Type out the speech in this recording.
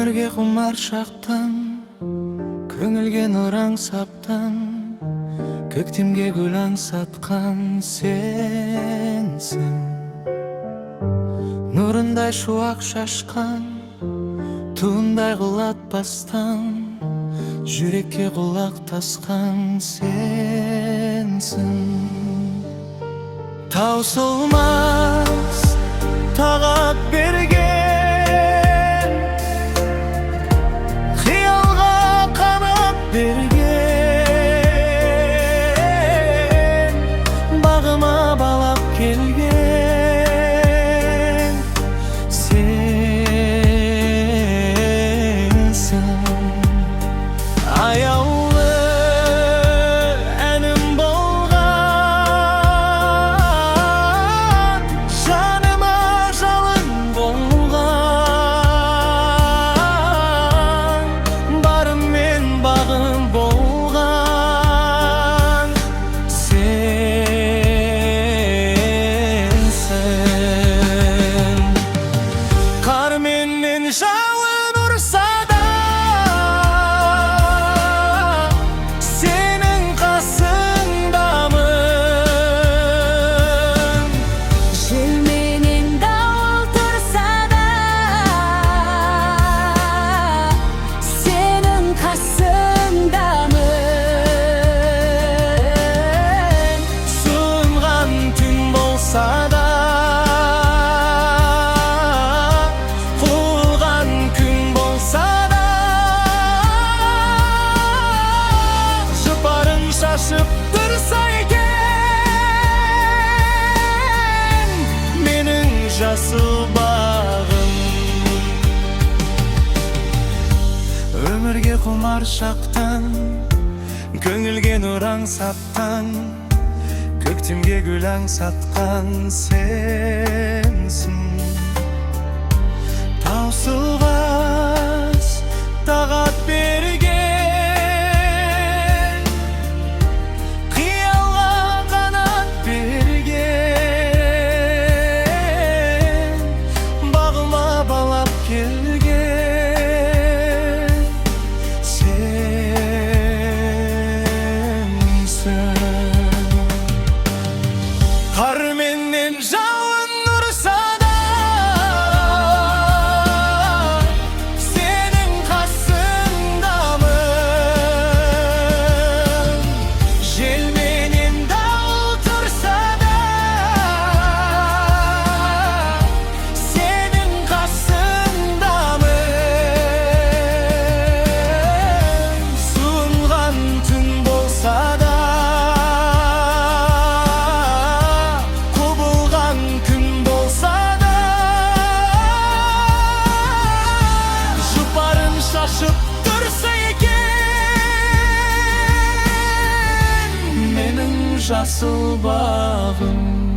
Өмірге құмар шақтан, көңілге нұр аңсаптан, көктемге гүл аңсатқан сенсің. Нұрындай шуақ шашқан, туындай құлатпастан, жүрекке құлақ тасқан сенсің. Таусылмас тағат берген, қиялға қанат берген, бағыма балап келген сенсің. Аяулы әнім болған, жаныма жалын болған, барым мен бағым болған сенсің. Қар менен жауын ұрса да, сенің қасыңдамын. Жел менен дауыл тұрса да, сенің қасыңдамын. Суынған түн болса да, құлған күн болса да, жұпарын шашып тұрса екен менің жасыл бағым. Өмірге құмар шақтан, көңілге нұр аңсаптан, көктемге гүл аңсатқан сенсің. Таусылмас тағат берген, қиялға қанат берген, бағыма балап келген сенсің. Қар менен жауын ұрса да, сенің қасыңдамын. Жел менен дауыл тұрса да, сенің қасыңдамын. Суынған түн болса да, құбылған күн болса да, жұпарын шашып тұрса екен менің жасыл бағым.